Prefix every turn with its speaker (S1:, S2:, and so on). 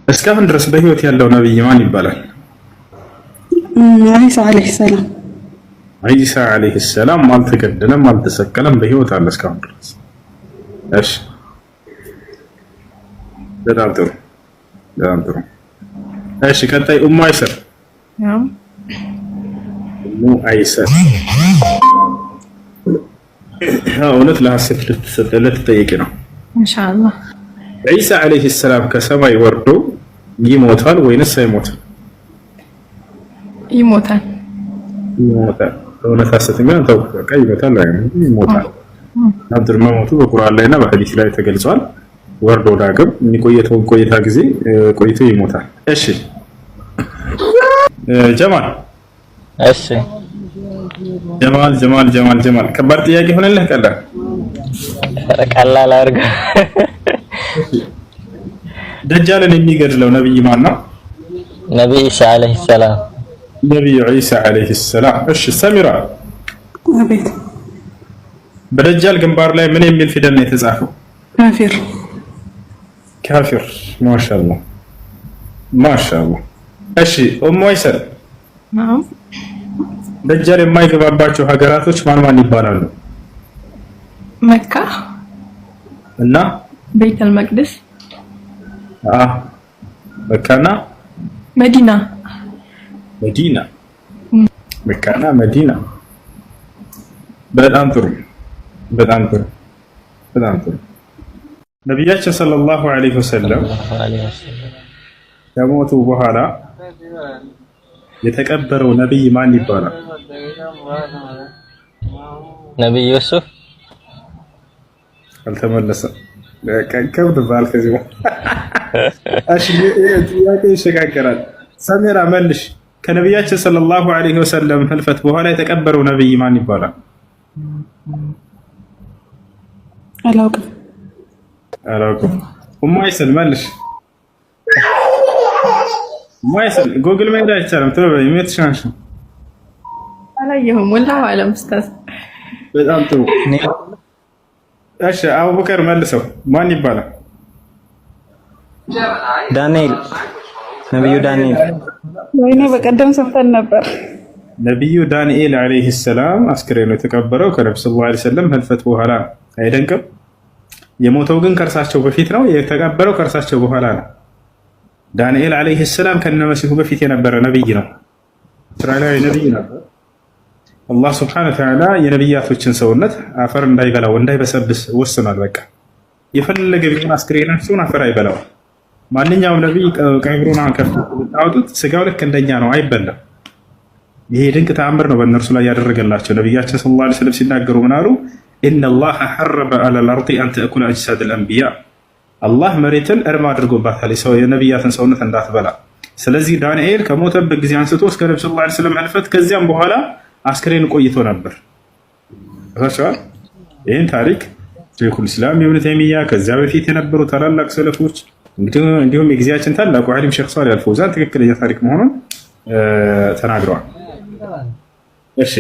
S1: እስካሁን ድረስ በህይወት ያለው ነብይ ማን ይባላል?
S2: ዒሳ ዓለይሂ ሰላም።
S1: ዒሳ ዓለይሂ ሰላም አልተገደለም፣ አልተሰቀለም፣ በህይወት አለ እስካሁን ድረስ። እሺ በጣም ጥሩ በጣም ጥሩ። እሺ ቀጣይ ኡሙ አይሰር። ኡሙ አይሰር እውነት ለሐሰት ልትጠየቂ ነው
S3: ኢንሻአላህ።
S1: ዒሳ ዓለይሂ ሰላም ከሰማይ ወርዶ ይሞታል ወይንስ አይሞትም?
S3: ይሞታል።
S1: ይሞታል። እውነት ሐሰት ግን ተውቀቀ ይሞታል ይሞታል። አብዱር መሞቱ በቁርአን ላይና በሐዲስ ላይ ተገልጿል። ወርዶ ዳግም የሚቆየው ቆይታ ጊዜ ቆይቶ ይሞታል። እሺ ጀማል።
S4: እሺ
S1: ጀማል ከባድ ጥያቄ ሆነልህ?
S4: ቀላል አድርገ።
S1: ደጃልን የሚገድለው ነብይ ማን ነው?
S4: ነብይ ኢሳ አለይሂ ሰላም።
S1: ነብይ ኢሳ አለይሂ ሰላም። እሺ ሰሚራ፣
S2: አቤት።
S1: በደጃል ግንባር ላይ ምን የሚል ፊደል ነው የተጻፈው? ካፊር። ማሻአላህ። እሺ ኡሙ አይሰር፣ ደጃል የማይገባባቸው ሀገራቶች ማን ይባላሉ?
S3: መካ
S1: እና
S3: ቤተል መቅደስ።
S1: መካና
S3: መዲና።
S1: መካና መዲና። በጣም ጥሩ። ነቢያችን ሰለላሁ ዐለይሂ ወሰለም ከሞቱ በኋላ የተቀበረው ነብይ ማን ይባላል?
S4: ነብይ ዩሱፍ።
S1: አልተመለሰም። ከብድ ባል ከዚህ እሺ ጥያቄ ይሸጋገራል። ሰሜራ መልሽ። ከነቢያችን ሰለላሁ ዐለይሂ ወሰለም ህልፈት በኋላ የተቀበረው ነብይ ማን ይባላል? አላውቅም። ኡሙ አይሰል መልሽ። ኡሙ አይሰል ጎግል መሄድ አይቻልም። ተበይ ምትሻንሽ
S3: አላየሁም። ወላሂ አለም ኡስታዝ።
S1: በጣም ጥሩ። እሺ አቡበከር መልሰው። ማን ይባላል?
S5: ዳንኤል። ነብዩ ዳንኤል።
S2: ወይኔ በቀደም ሰምተን ነበር።
S1: ነብዩ ዳንኤል አለይሂ ሰላም አስክሬኑ የተቀበረው ከነብዩ ሰለላሁ ዐለይሂ ወሰለም ህልፈት በኋላ አይደንቅም? የሞተው ግን ከእርሳቸው በፊት ነው፣ የተቀበረው ከእርሳቸው በኋላ ነው። ዳንኤል አለይሂ ሰላም ከነመሲሁ በፊት የነበረ ነብይ ነው። እስራኤላዊ ነብይ ነበር። አላህ ሱብሓነሁ ወተዓላ የነብያቶችን ሰውነት አፈር እንዳይበላው እንዳይበሰብስ ወስኗል። በቃ የፈለገ ቢሆን አስክሬናቸውን አፈር አይበላው። ማንኛውም ነብይ ቀብሩን ከፍታውጡት ስጋው ልክ እንደኛ ነው፣ አይበላም። ይሄ ድንቅ ተአምር ነው በእነርሱ ላይ ያደረገላቸው። ነብያችን ሰለላሁ ዐለይሂ ወሰለም ሲናገሩ ምን አሉ? ኢነላህ ሐረመ ዐለል አርዲ አን ተእኩለ አጅሳደል አንቢያ። አላህ መሬትን እርም አድርጎባታል የነብያትን ሰውነት እንዳትበላ። ስለዚህ ዳንኤል ከሞተበት ጊዜ አንስቶ እስከ ነብዩ ሰለላሁ ዐለይሂ ወሰለም ህልፈት ከዚያም በኋላ አስክሬን ቆይቶ ነበር። ታውቃለህ? ይሄን ታሪክ ሸይኹል ኢስላም ኢብኑ ተይሚያ ከዚያ በፊት የነበሩ ታላላቅ ሰለፎች እንዲሁም የጊዜያችን ታላቁ ዓሊም ሼክ ሷሊህ አልፈውዛን ትክክለኛ ታሪክ መሆኑን ተናግረዋል። እሺ